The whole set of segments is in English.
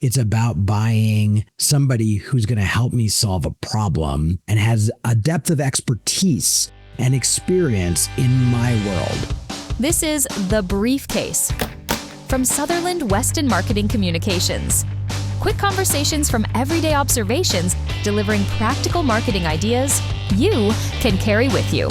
It's about buying somebody who's going to help me solve a problem and has a depth of expertise and experience in my world. This is The Briefcase from Sutherland Weston Marketing Communications. Quick conversations from everyday observations, delivering practical marketing ideas you can carry with you.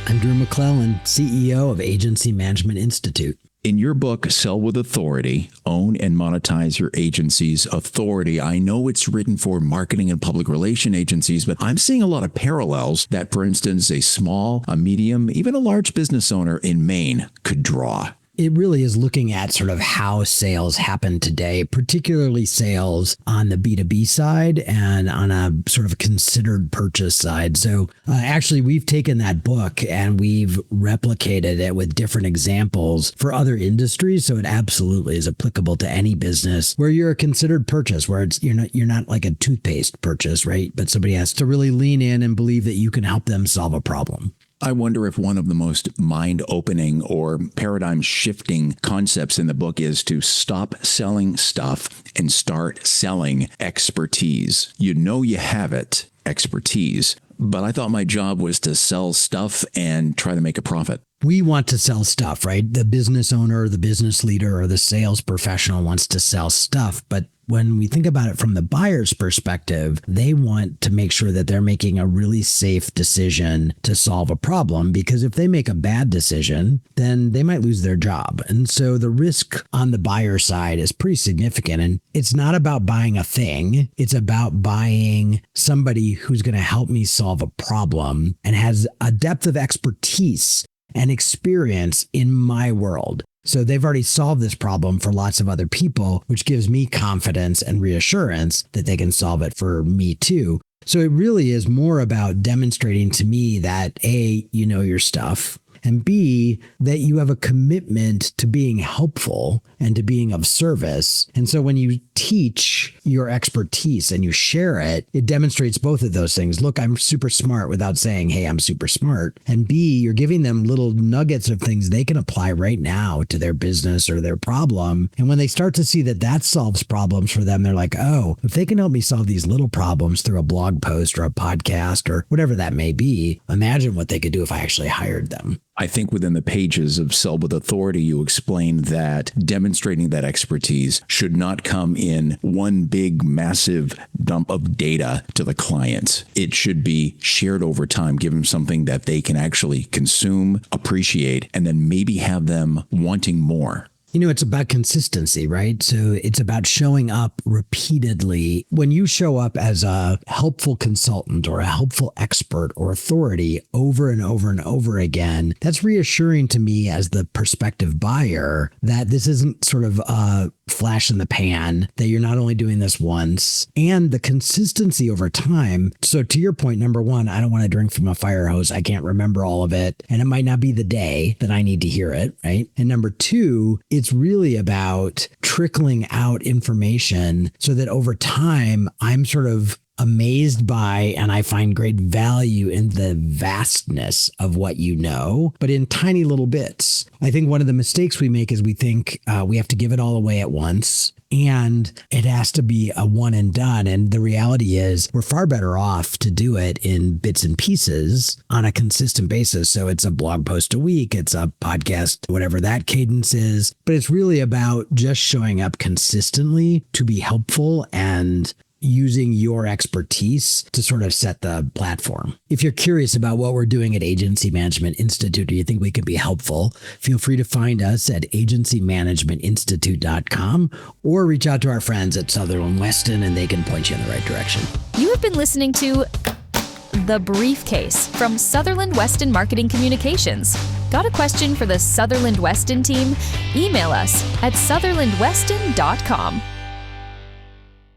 I'm Drew McLellan, CEO of Agency Management Institute. In your book, Sell with Authority, Own and Monetize Your Agency's Authority, I know it's written for marketing and public relation agencies, but I'm seeing a lot of parallels that, for instance, a small, a medium, even a large business owner in Maine could draw. It really is looking at sort of how sales happen today, particularly sales on the B2B side and on a sort of considered purchase side. So actually, we've taken that book and we've replicated it with different examples for other industries. So it absolutely is applicable to any business where you're a considered purchase, where it's you're not like a toothpaste purchase, right? But somebody has to really lean in and believe that you can help them solve a problem. I wonder if one of the most mind-opening or paradigm-shifting concepts in the book is to stop selling stuff and start selling expertise. You know you have it, expertise, but I thought my job was to sell stuff and try to make a profit. We want to sell stuff, right? The business owner, the business leader, or the sales professional wants to sell stuff, but when we think about it from the buyer's perspective, they want to make sure that they're making a really safe decision to solve a problem, because if they make a bad decision, then they might lose their job. And so the risk on the buyer side is pretty significant. And it's not about buying a thing. It's about buying somebody who's going to help me solve a problem and has a depth of expertise and experience in my world. So they've already solved this problem for lots of other people, which gives me confidence and reassurance that they can solve it for me too. So it really is more about demonstrating to me that A, you know your stuff, and B, that you have a commitment to being helpful and to being of service. And so when you teach your expertise and you share it, it demonstrates both of those things. Look, I'm super smart without saying, hey, I'm super smart. And B, you're giving them little nuggets of things they can apply right now to their business or their problem. And when they start to see that that solves problems for them, they're like, oh, if they can help me solve these little problems through a blog post or a podcast or whatever that may be, imagine what they could do if I actually hired them. I think within the pages of Sell with Authority, you explain that demonstrating that expertise should not come in one big, massive dump of data to the client. It should be shared over time, give them something that they can actually consume, appreciate, and then maybe have them wanting more. You know, it's about consistency, right? So it's about showing up repeatedly. When you show up as a helpful consultant or a helpful expert or authority over and over and over again, that's reassuring to me as the prospective buyer that this isn't sort of a flash in the pan, that you're not only doing this once, and the consistency over time. So to your point, number one, I don't want to drink from a fire hose. I can't remember all of it. And it might not be the day that I need to hear it, right? And number two, it's really about trickling out information so that over time, I'm sort of amazed by, and I find great value in the vastness of what you know, but in tiny little bits. I think one of the mistakes we make is we think we have to give it all away at once and it has to be a one and done. And the reality is we're far better off to do it in bits and pieces on a consistent basis. So it's a blog post a week, it's a podcast, whatever that cadence is, but it's really about just showing up consistently to be helpful and using your expertise to sort of set the platform. If you're curious about what we're doing at Agency Management Institute or you think we could be helpful, feel free to find us at agencymanagementinstitute.com or reach out to our friends at Sutherland Weston and they can point you in the right direction. You have been listening to The Briefcase from Sutherland Weston Marketing Communications. Got a question for the Sutherland Weston team? Email us at sutherlandweston.com.